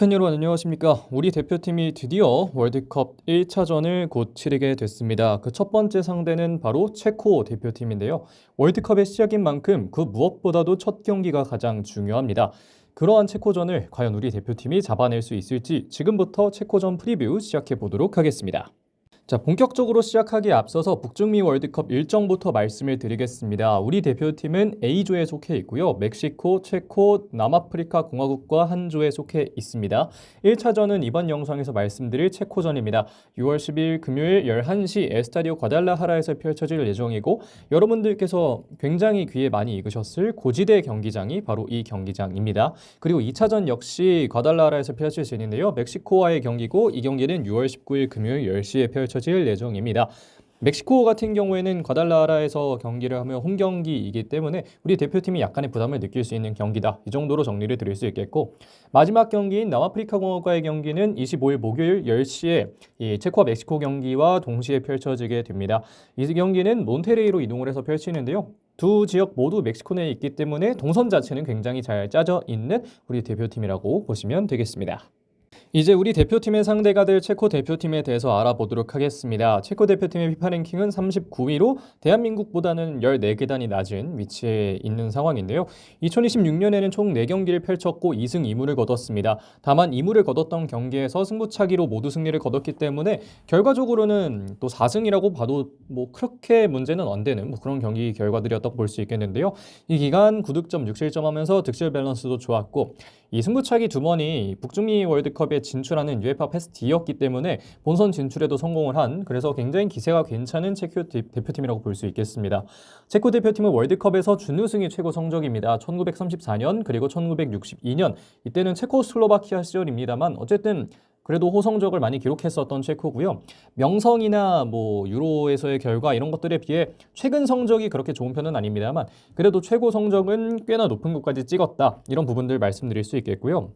팬 여러분 안녕하십니까. 우리 대표팀이 드디어 월드컵 1차전을 곧 치르게 됐습니다. 그 첫 번째 상대는 바로 체코 대표팀인데요. 월드컵의 시작인 만큼 그 무엇보다도 첫 경기가 가장 중요합니다. 그러한 체코전을 과연 우리 대표팀이 잡아낼 수 있을지 지금부터 체코전 프리뷰 시작해 보도록 하겠습니다. 자, 본격적으로 시작하기에 앞서서 북중미 월드컵 일정부터 말씀을 드리겠습니다. 우리 대표팀은 A조에 속해 있고요. 멕시코, 체코, 남아프리카 공화국과 한 조에 속해 있습니다. 1차전은 이번 영상에서 말씀드릴 체코전입니다. 6월 10일 금요일 11시 에스타디오 과달라하라에서 펼쳐질 예정이고 여러분들께서 굉장히 귀에 많이 익으셨을 고지대 경기장이 바로 이 경기장입니다. 그리고 2차전 역시 과달라하라에서 펼쳐지는데요. 멕시코와의 경기고 이 경기는 6월 19일 금요일 10시에 펼쳐질 예정입니다. 멕시코 같은 경우에는 과달라하라에서 경기를 하면 홈 경기이기 때문에 우리 대표팀이 약간의 부담을 느낄 수 있는 경기다. 이 정도로 정리를 드릴 수 있겠고 마지막 경기인 남아프리카 공화국과의 경기는 25일 목요일 10시에 이 체코와 멕시코 경기와 동시에 펼쳐지게 됩니다. 이 경기는 몬테레이로 이동을 해서 펼치는데요. 두 지역 모두 멕시코 내에 있기 때문에 동선 자체는 굉장히 잘 짜져 있는 우리 대표팀이라고 보시면 되겠습니다. 이제 우리 대표팀의 상대가 될 체코 대표팀에 대해서 알아보도록 하겠습니다. 체코 대표팀의 피파 랭킹은 39위로 대한민국보다는 14계단이 낮은 위치에 있는 상황인데요. 2026년에는 총 4경기를 펼쳤고 2승 2무를 거뒀습니다. 다만 2무를 거뒀던 경기에서 승부차기로 모두 승리를 거뒀기 때문에 결과적으로는 또 4승이라고 봐도 뭐 그렇게 문제는 안 되는 그런 경기 결과들이었다고 볼 수 있겠는데요. 이 기간 9득점 6실점 하면서 득실 밸런스도 좋았고 이 승부차기 두 번이 북중미 월드컵에 진출하는 UEFA 패스 D였기 때문에 본선 진출에도 성공을 한 그래서 굉장히 기세가 괜찮은 체코 대표팀이라고 볼 수 있겠습니다. 체코 대표팀은 월드컵에서 준우승이 최고 성적입니다. 1934년 그리고 1962년 이때는 체코슬로바키아 시절입니다만 어쨌든 그래도 호성적을 많이 기록했었던 체코고요. 명성이나 뭐 유로에서의 결과 이런 것들에 비해 최근 성적이 그렇게 좋은 편은 아닙니다만 그래도 최고 성적은 꽤나 높은 곳까지 찍었다. 이런 부분들 말씀드릴 수 있겠고요.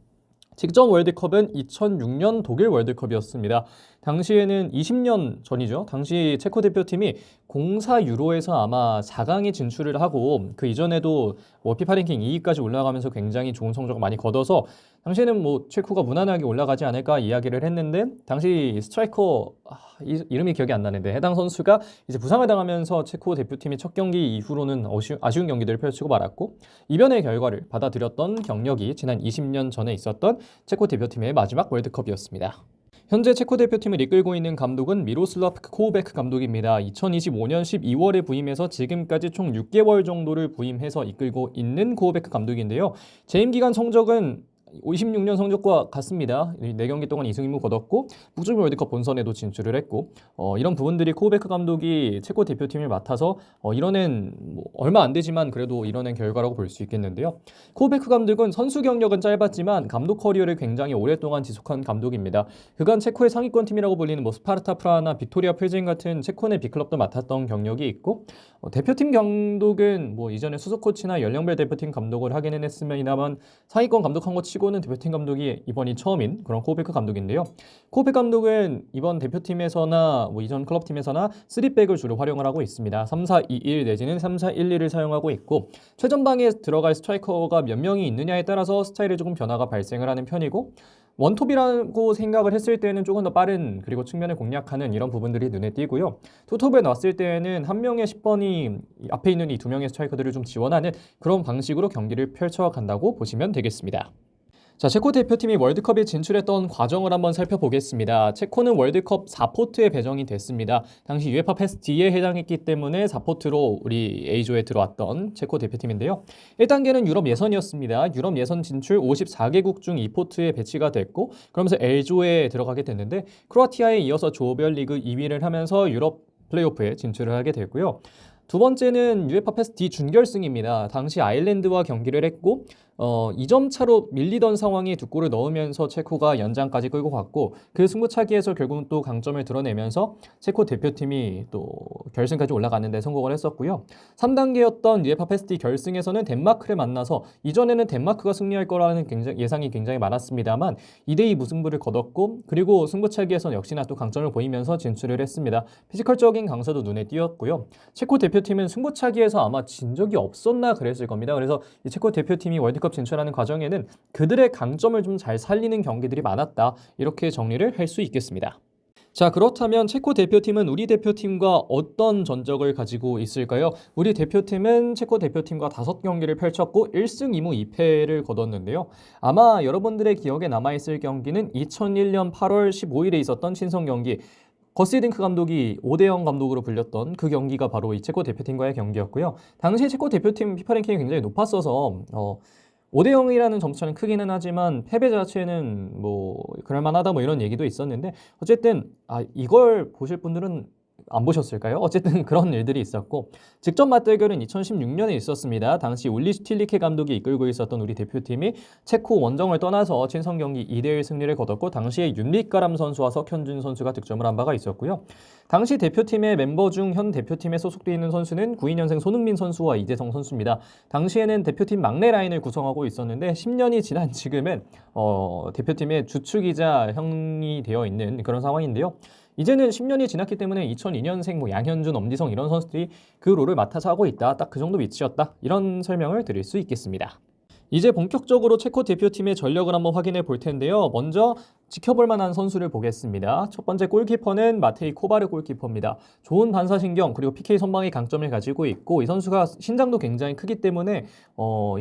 직전 월드컵은 2006년 독일 월드컵이었습니다. 당시에는 20년 전이죠. 당시 체코 대표팀이 04 유로에서 아마 4강에 진출을 하고 그 이전에도 피파 랭킹 2위까지 올라가면서 굉장히 좋은 성적을 많이 거둬서 당시에는 뭐 체코가 무난하게 올라가지 않을까 이야기를 했는데 당시 스트라이커 이름이 기억이 안 나는데 해당 선수가 이제 부상을 당하면서 체코 대표팀이 첫 경기 이후로는 아쉬운 경기들을 펼치고 말았고 이변의 결과를 받아들였던 경력이 지난 20년 전에 있었던 체코 대표팀의 마지막 월드컵이었습니다. 현재 체코 대표팀을 이끌고 있는 감독은 미로슬라프 코우베크 감독입니다. 2025년 12월에 부임해서 지금까지 총 6개월 정도를 부임해서 이끌고 있는 코우베크 감독인데요. 재임 기간 성적은 56년 성적과 같습니다. 4경기 동안 2승 1무 거뒀고 북중미 월드컵 본선에도 진출을 했고 이런 부분들이 코우베크 감독이 체코 대표팀을 맡아서 이뤄낸 얼마 안 되지만 그래도 이뤄낸 결과라고 볼 수 있겠는데요. 코우베크 감독은 선수 경력은 짧았지만 감독 커리어를 굉장히 오랫동안 지속한 감독입니다. 그간 체코의 상위권 팀이라고 불리는 스파르타 프라하나 빅토리아 필진 같은 체코 내 빅클럽도 맡았던 경력이 있고 대표팀 감독은 이전에 수석 코치나 연령별 대표팀 감독을 하기는 했으면이나만 상위권 감독한 것 치고는 대표팀 감독이 이번이 처음인 그런 코우베크 감독인데요. 코우베크 감독은 이번 대표팀에서나 이전 클럽팀에서나 3백을 주로 활용을 하고 있습니다. 3-4-2-1 내지는 3-4-1-2를 사용하고 있고 최전방에 들어갈 스트라이커가 몇 명이 있느냐에 따라서 스타일에 조금 변화가 발생을 하는 편이고 원톱이라고 생각을 했을 때는 조금 더 빠른 그리고 측면을 공략하는 이런 부분들이 눈에 띄고요. 투톱에 놨을 때는 한 명의 10번이 앞에 있는 이 두 명의 스트라이커들을 좀 지원하는 그런 방식으로 경기를 펼쳐간다고 보시면 되겠습니다. 자, 체코 대표팀이 월드컵에 진출했던 과정을 한번 살펴보겠습니다. 체코는 월드컵 4포트에 배정이 됐습니다. 당시 UEFA 패스 D에 해당했기 때문에 4포트로 우리 A조에 들어왔던 체코 대표팀인데요. 1단계는 유럽 예선이었습니다. 유럽 예선 진출 54개국 중 2포트에 배치가 됐고 그러면서 L조에 들어가게 됐는데 크로아티아에 이어서 조별리그 2위를 하면서 유럽 플레이오프에 진출을 하게 됐고요. 두 번째는 UEFA 패스 D 준결승입니다. 당시 아일랜드와 경기를 했고 2점 차로 밀리던 상황에 두 골을 넣으면서 체코가 연장까지 끌고 갔고 그 승부차기에서 결국은 또 강점을 드러내면서 체코 대표팀이 또 결승까지 올라가는 데 성공을 했었고요. 3단계였던 UEFA 패스 D 결승에서는 덴마크를 만나서 이전에는 덴마크가 승리할 거라는 예상이 굉장히 많았습니다만 2대2 무승부를 거뒀고 그리고 승부차기에서는 역시나 또 강점을 보이면서 진출을 했습니다. 피지컬적인 강사도 눈에 띄었고요. 체코 대표팀은 승부차기에서 아마 진 적이 없었나 그랬을 겁니다. 그래서 이 체코 대표팀이 월드컵 월드컵 진출하는 과정에는 그들의 강점을 좀 잘 살리는 경기들이 많았다. 이렇게 정리를 할 수 있겠습니다. 자, 그렇다면 체코 대표팀은 우리 대표팀과 어떤 전적을 가지고 있을까요? 우리 대표팀은 체코 대표팀과 5경기를 펼쳤고 1승 2무 2패를 거뒀는데요. 아마 여러분들의 기억에 남아있을 경기는 2001년 8월 15일에 있었던 친선 경기, 거스히딩크 감독이 5대0 감독으로 불렸던 그 경기가 바로 이 체코 대표팀과의 경기였고요. 당시 체코 대표팀 피파 랭킹이 굉장히 높았어서 5대0이라는 점수차는 크기는 하지만 패배 자체는 뭐 그럴만하다 뭐 이런 얘기도 있었는데 어쨌든 이걸 보실 분들은 안 보셨을까요? 어쨌든 그런 일들이 있었고 직접 맞대결은 2016년에 있었습니다. 당시 울리 슈틸리케 감독이 이끌고 있었던 우리 대표팀이 체코 원정을 떠나서 친선 경기 2대1 승리를 거뒀고 당시에 윤리가람 선수와 석현준 선수가 득점을 한 바가 있었고요. 당시 대표팀의 멤버 중 현 대표팀에 소속되어 있는 선수는 92년생 손흥민 선수와 이재성 선수입니다. 당시에는 대표팀 막내 라인을 구성하고 있었는데 10년이 지난 지금은 대표팀의 주축이자 형이 되어 있는 그런 상황인데요. 이제는 10년이 지났기 때문에 2002년생 양현준, 엄지성 이런 선수들이 그 롤을 맡아서 하고 있다. 딱 그 정도 위치였다. 이런 설명을 드릴 수 있겠습니다. 이제 본격적으로 체코 대표팀의 전력을 한번 확인해 볼 텐데요. 먼저 지켜볼 만한 선수를 보겠습니다. 첫 번째 골키퍼는 마테이 코바르 골키퍼입니다. 좋은 반사신경 그리고 PK 선방의 강점을 가지고 있고 이 선수가 신장도 굉장히 크기 때문에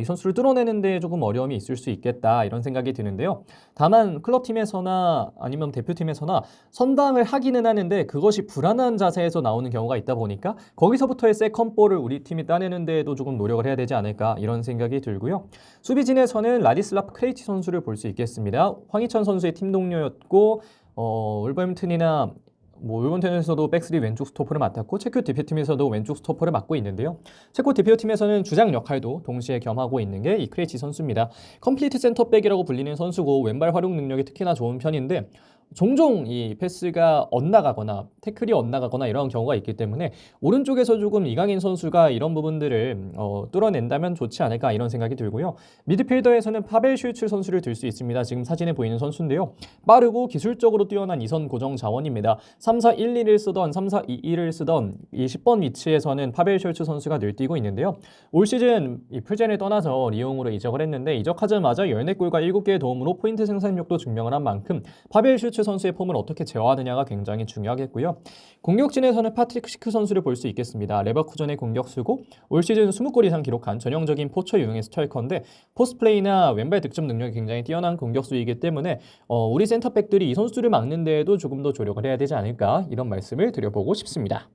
이 선수를 뚫어내는 데 조금 어려움이 있을 수 있겠다 이런 생각이 드는데요. 다만 클럽팀에서나 아니면 대표팀에서나 선방을 하기는 하는데 그것이 불안한 자세에서 나오는 경우가 있다 보니까 거기서부터의 세컨볼을 우리 팀이 따내는 데에도 조금 노력을 해야 되지 않을까 이런 생각이 들고요. 수비진에서는 라디슬라프 크레이치 선수를 볼 수 있겠습니다. 황희찬 선수의 팀 동료였고 울버햄튼이나 울버햄튼에서도 백스리 왼쪽 스토퍼를 맡았고 체코 대표팀에서도 왼쪽 스토퍼를 맡고 있는데요. 체코 대표팀에서는 주장 역할도 동시에 겸하고 있는 게 이 크레이치 선수입니다. 컴플리트 센터백이라고 불리는 선수고 왼발 활용 능력이 특히나 좋은 편인데 종종 이 패스가 엇나가거나 태클이 엇나가거나 이런 경우가 있기 때문에 오른쪽에서 조금 이강인 선수가 이런 부분들을 뚫어낸다면 좋지 않을까 이런 생각이 들고요. 미드필더에서는 파벨 슐츠 선수를 들 수 있습니다. 지금 사진에 보이는 선수인데요. 빠르고 기술적으로 뛰어난 이선 고정 자원입니다. 3-4-1-2를 쓰던 3-4-2-1을 쓰던 이 10번 위치에서는 파벨 슐츠 선수가 늘 뛰고 있는데요. 올 시즌 이 풀젠을 떠나서 리옹으로 이적을 했는데 이적하자마자 14골과 7개의 도움으로 포인트 생산력도 증명을 한 만큼 파벨 슐츠 선수의 폼을 어떻게 제어하느냐가 굉장히 중요하겠고요. 공격진에서는 파트릭 시크 선수를 볼 수 있겠습니다. 레버쿠젠의 공격수고 올 시즌 20골 이상 기록한 전형적인 포처 유형의 스트라이커인데 포스트플레이나 왼발 득점 능력이 굉장히 뛰어난 공격수이기 때문에 우리 센터백들이 이 선수를 막는 데에도 조금 더 조력을 해야 되지 않을까 이런 말씀을 드려보고 싶습니다.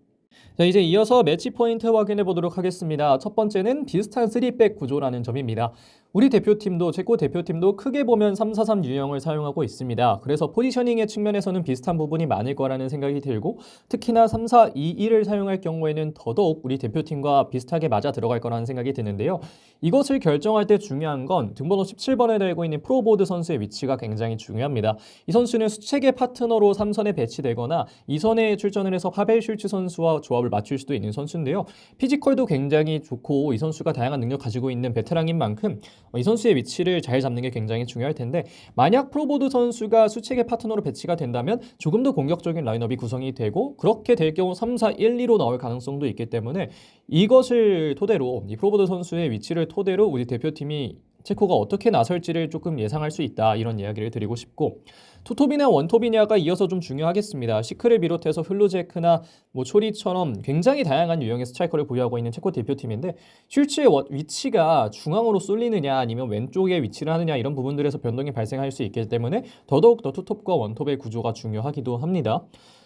자, 이제 이어서 매치 포인트 확인해 보도록 하겠습니다. 첫 번째는 비슷한 3백 구조라는 점입니다. 우리 대표팀도 체코 대표팀도 크게 보면 3-4-3 유형을 사용하고 있습니다. 그래서 포지셔닝의 측면에서는 비슷한 부분이 많을 거라는 생각이 들고 특히나 3-4-2-1을 사용할 경우에는 더더욱 우리 대표팀과 비슷하게 맞아 들어갈 거라는 생각이 드는데요. 이것을 결정할 때 중요한 건 등번호 17번에 달고 있는 프로보드 선수의 위치가 굉장히 중요합니다. 이 선수는 수책의 파트너로 3선에 배치되거나 2선에 출전을 해서 파벨 슐츠 선수와 조합을 맞출 수도 있는 선수인데요. 피지컬도 굉장히 좋고 이 선수가 다양한 능력 가지고 있는 베테랑인 만큼 이 선수의 위치를 잘 잡는 게 굉장히 중요할 텐데 만약 프로보드 선수가 수책의 파트너로 배치가 된다면 조금 더 공격적인 라인업이 구성이 되고 그렇게 될 경우 3-4-1-2로 나올 가능성도 있기 때문에 이것을 토대로 이 프로보드 선수의 위치를 토대로 우리 대표팀이 체코가 어떻게 나설지를 조금 예상할 수 있다 이런 이야기를 드리고 싶고 투톱이냐 원톱이냐가 이어서 좀 중요하겠습니다. 시크를 비롯해서 흘루제크나 초리처럼 굉장히 다양한 유형의 스트라이커를 보유하고 있는 체코 대표팀인데 슐츠의 위치가 중앙으로 쏠리느냐 아니면 왼쪽에 위치를 하느냐 이런 부분들에서 변동이 발생할 수 있기 때문에 더더욱 더 투톱과 원톱의 구조가 중요하기도 합니다.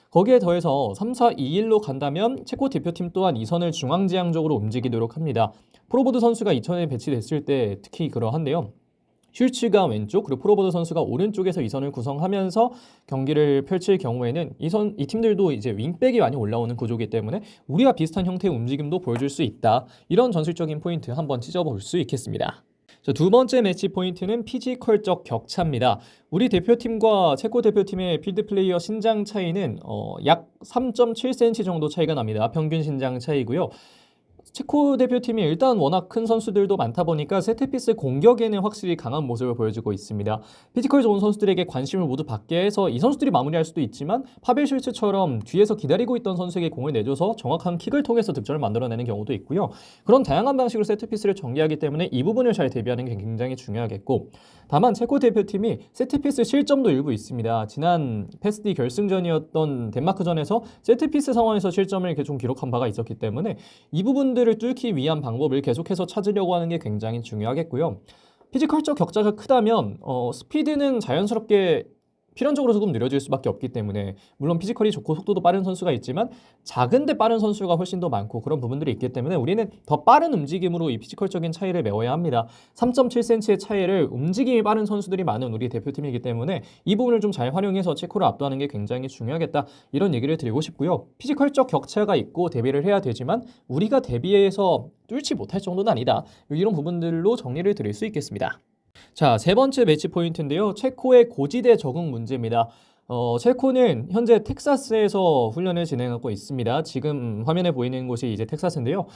거기에 더해서 3-4-2-1로 간다면 체코 대표팀 또한 이선을 중앙지향적으로 움직이도록 합니다. 프로보드 선수가 이선에 배치됐을 때 특히 그러한데요. 슐츠가 왼쪽 그리고 프로보드 선수가 오른쪽에서 이선을 구성하면서 경기를 펼칠 경우에는 이 팀들도 이제 윙백이 많이 올라오는 구조이기 때문에 우리와 비슷한 형태의 움직임도 보여줄 수 있다. 이런 전술적인 포인트 한번 찢어볼 수 있겠습니다. 자, 두 번째 매치 포인트는 피지컬적 격차입니다. 우리 대표팀과 체코 대표팀의 필드 플레이어 신장 차이는 약 3.7cm 정도 차이가 납니다. 평균 신장 차이고요. 체코 대표팀이 일단 워낙 큰 선수들도 많다 보니까 세트피스 공격에는 확실히 강한 모습을 보여주고 있습니다. 피지컬 좋은 선수들에게 관심을 모두 받게 해서 이 선수들이 마무리할 수도 있지만 파벨 슐츠처럼 뒤에서 기다리고 있던 선수에게 공을 내줘서 정확한 킥을 통해서 득점을 만들어내는 경우도 있고요. 그런 다양한 방식으로 세트피스를 전개하기 때문에 이 부분을 잘 대비하는 게 굉장히 중요하겠고, 다만 체코 대표팀이 세트피스 실점도 일부 있습니다. 지난 패스디 결승전이었던 덴마크전에서 세트피스 상황에서 실점을 이렇게 좀 기록한 바가 있었기 때문에 이 부분들을 뚫기 위한 방법을 계속해서 찾으려고 하는 게 굉장히 중요하겠고요. 피지컬적 격차가 크다면 스피드는 자연스럽게 필연적으로 조금 느려질 수밖에 없기 때문에, 물론 피지컬이 좋고 속도도 빠른 선수가 있지만 작은데 빠른 선수가 훨씬 더 많고 그런 부분들이 있기 때문에 우리는 더 빠른 움직임으로 이 피지컬적인 차이를 메워야 합니다. 3.7cm의 차이를 움직임이 빠른 선수들이 많은 우리 대표팀이기 때문에 이 부분을 좀 잘 활용해서 체코를 압도하는 게 굉장히 중요하겠다, 이런 얘기를 드리고 싶고요. 피지컬적 격차가 있고 대비를 해야 되지만 우리가 대비해서 뚫지 못할 정도는 아니다, 이런 부분들로 정리를 드릴 수 있겠습니다. 자, 세 번째 매치 포인트인데요. 체코의 고지대 적응 문제입니다. 체코는 현재 텍사스에서 훈련을 진행하고 있습니다. 지금 화면에 보이는 곳이 이제 텍사스인데요.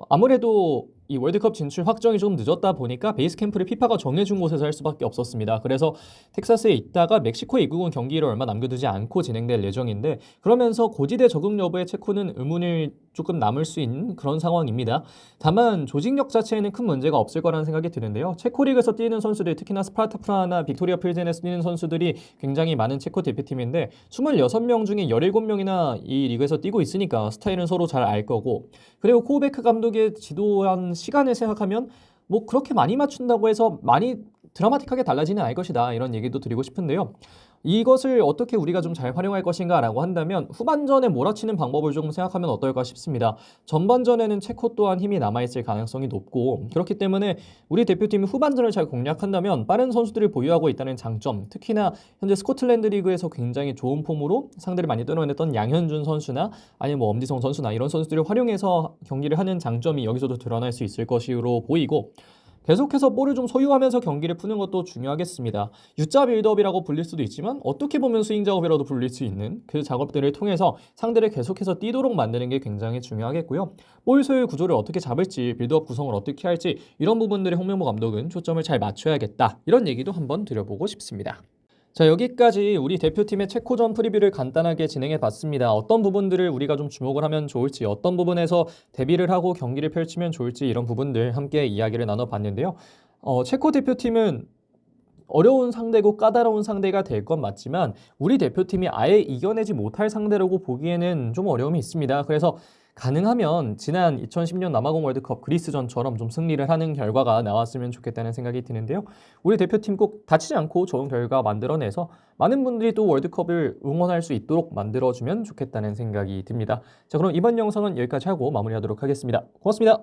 아무래도 이 월드컵 진출 확정이 좀 늦었다 보니까 베이스 캠프를 피파가 정해준 곳에서 할 수밖에 없었습니다. 그래서 텍사스에 있다가 멕시코에 입국은 경기를 얼마 남겨두지 않고 진행될 예정인데, 그러면서 고지대 적응 여부에 체코는 의문을 조금 남을 수 있는 그런 상황입니다. 다만 조직력 자체에는 큰 문제가 없을 거라는 생각이 드는데요. 체코 리그에서 뛰는 선수들, 특히나 스파르타 프라하나 빅토리아 필젠에서 뛰는 선수들이 굉장히 많은 체코 대표팀인데 26명 중에 17명이나 이 리그에서 뛰고 있으니까 스타일은 서로 잘 알 거고, 그리고 코우베크 감독의 지도한 시간을 생각하면 뭐 그렇게 많이 맞춘다고 해서 많이 드라마틱하게 달라지는 않을 것이다, 이런 얘기도 드리고 싶은데요. 이것을 어떻게 우리가 좀 잘 활용할 것인가 라고 한다면 후반전에 몰아치는 방법을 조금 생각하면 어떨까 싶습니다. 전반전에는 체코 또한 힘이 남아있을 가능성이 높고, 그렇기 때문에 우리 대표팀이 후반전을 잘 공략한다면 빠른 선수들을 보유하고 있다는 장점, 특히나 현재 스코틀랜드 리그에서 굉장히 좋은 폼으로 상대를 많이 뚫어냈던 양현준 선수나 아니면 뭐 엄지성 선수나 이런 선수들을 활용해서 경기를 하는 장점이 여기서도 드러날 수 있을 것으로 보이고, 계속해서 볼을 좀 소유하면서 경기를 푸는 것도 중요하겠습니다. U자 빌드업이라고 불릴 수도 있지만 어떻게 보면 스윙 작업이라도 불릴 수 있는 그 작업들을 통해서 상대를 계속해서 뛰도록 만드는 게 굉장히 중요하겠고요. 볼 소유 구조를 어떻게 잡을지, 빌드업 구성을 어떻게 할지, 이런 부분들에 홍명보 감독은 초점을 잘 맞춰야겠다, 이런 얘기도 한번 드려보고 싶습니다. 자, 여기까지 우리 대표팀의 체코전 프리뷰를 간단하게 진행해 봤습니다. 어떤 부분들을 우리가 좀 주목을 하면 좋을지, 어떤 부분에서 대비를 하고 경기를 펼치면 좋을지, 이런 부분들 함께 이야기를 나눠봤는데요. 체코 대표팀은 어려운 상대고 까다로운 상대가 될 건 맞지만 우리 대표팀이 아예 이겨내지 못할 상대라고 보기에는 좀 어려움이 있습니다. 그래서 가능하면 지난 2010년 남아공 월드컵 그리스전처럼 좀 승리를 하는 결과가 나왔으면 좋겠다는 생각이 드는데요. 우리 대표팀 꼭 다치지 않고 좋은 결과 만들어내서 많은 분들이 또 월드컵을 응원할 수 있도록 만들어주면 좋겠다는 생각이 듭니다. 자, 그럼 이번 영상은 여기까지 하고 마무리하도록 하겠습니다. 고맙습니다.